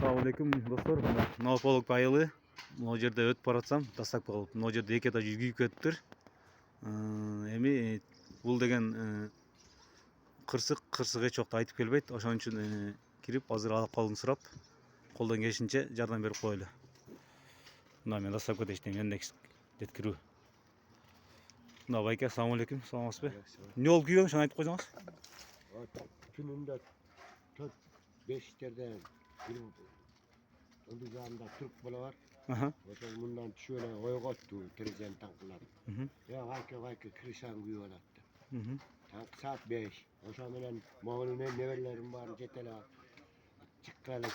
Assalamualaikum достор. Новополок айылы. Мына жерде өтүп баратсам, тастап калып. Мына жерде эки этаж үй күйүп кетиптир. Эми бул деген кырсык эч убакта айтып келбейт. Ошон үчүн кирип азыр алып калууну сурап, колдон келишинче жардам берип коелу. Мына мен тастап кетейин, мендeki жеткирүү. Мына байке, ассалаумалейкум. Саламатсызбы? Эмне болуп күйгөн, ошону айтып койсоңуз. Tününde 4-5'lerde bir anda Türk bala var. O bundan şöyle oygottu trezen tanklar. Ya vayke kırışan güyü olattı. Tank saat 5. O zaman mağlunun nevellerim var jetela çıkkıladı.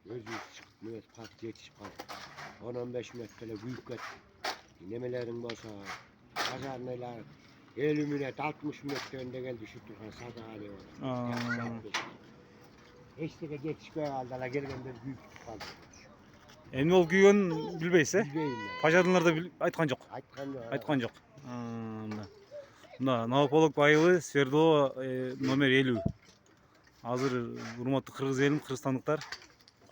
Özü çıkmıyor kalk yetişip kalk. 10-15 metre büyük kat. Nemelerin bolsa pazar neler 50 millet 60 metre önde geldi şu Turhan sada alıyor. Eşliğe geçişmeye aldılar gelgende büyük kaldı. Эмне болуп күйгөнүн билбейсиз, Bilmeyim ya. Пожарныйлар да айткан жок. Айткан жок. Мына Новополок айылы, Свердлова номер 50. Азыр урматтуу кыргыз элим, кыргызстандыктар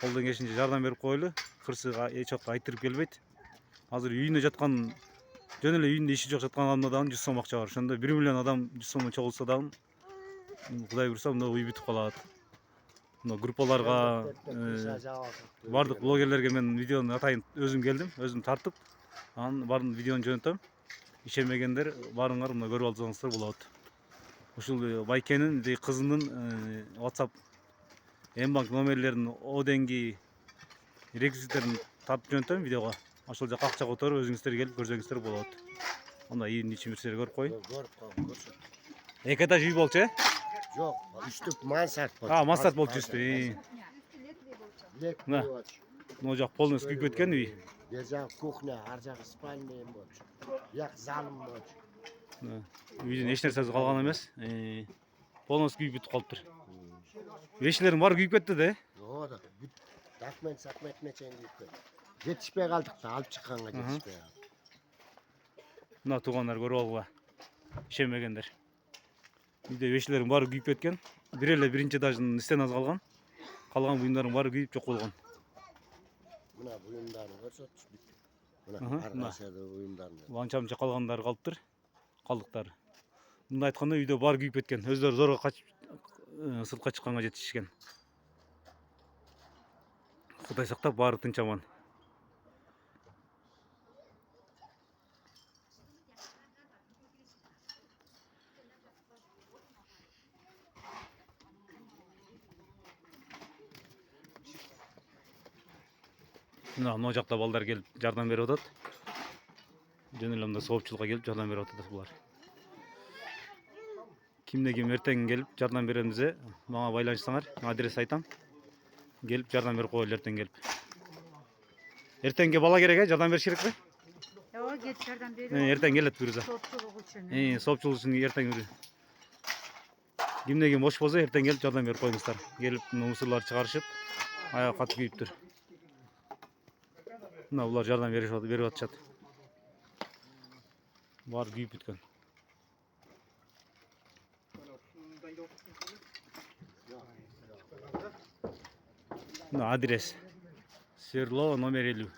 колдон келишинче жардам берип коелу. Кырсык эч убакта айтырып келбейт. Азыр үйүндө жаткан, жөн эле үйүндө иши жок жаткан адамда дагы 100 сом акча бар. Ошондо 1 миллион адам 100 сомдон чогулса дагы Кудай буйруса мында үй бүтүп калат. Мына группаларга бардык блогерлерге мен видеону атайын өзүм келдим, өзүм тартып, анан бардым видеону жөнөтөм. Ишенмегендер барыңар мына көрүп алсаңыздар болот. Ушул байкенин кызынын WhatsApp Мбанк номерлерин оденги реквизиттерин тартып жөнөтөм видеого. Ошол жака акча которуп өзүңүздөр келип көрсөңүздөр болот. Мына ийин ичи нерселерди көрүп коюн. Көрсөт. Эки этаж үй болчу, Yok, üstü mansart bolчу. Мансард болчу үстү. Мына, могу жак полностью күйүп кеткен үй. Бер жак кухня, ар жагы спальня болчу. Як залым болчу. Үйдүн эч нерсеси калган эмес. Полностью күйүп бүтүп калыптыр. Эшиктердин баары күйүп кетти да. Оода, документ мечен күйүп кетти. Жетишпей калдык да, алып чыкканга жетишпей. Мына туугандар көрүп алгыла. Ишенмегендер. Үйдө эшиктердин баары күйүп кеткен. Бир эле биринчи этаждын стенасы калган. Калган буюмдардын баары күйүп жок болгон. Мына буюмдарын көрсөтчү бүт. Мына аркасында буюмдарын. Анча-мынча калгандары калыптыр. Калдыктары. Мында айтканда үйдө баары күйүп кеткен. Өздөрү зорго качып сыртка чыкканга жетишишкен. Кудай сактап баары тынч аман. Мына жакта балдар келип жардам берип атат. Жөн эле мында соопчулукка келип жардам берип атат булар. Кимде ким эртең келип жардам берем десе, мага байланышсаңар, адрес айтам. Келип жардам берип коелу эртең келип. Эртеңге бала керек, жардам бериш керекпи? Ооба, кет жардам берип. Эртең келет буюрса. Соопчулук үчүн. Соопчулук үчүн эртең жүрү. Кимде ким бош болсо эртең келип жардам берип коюңуздар. Келип мусорларды чыгарышып, аяк катып күйүптүр. Мына булар жардам берип атышат. Баары күйүп бүткөн. Мына адрес. Свердлова номер 50.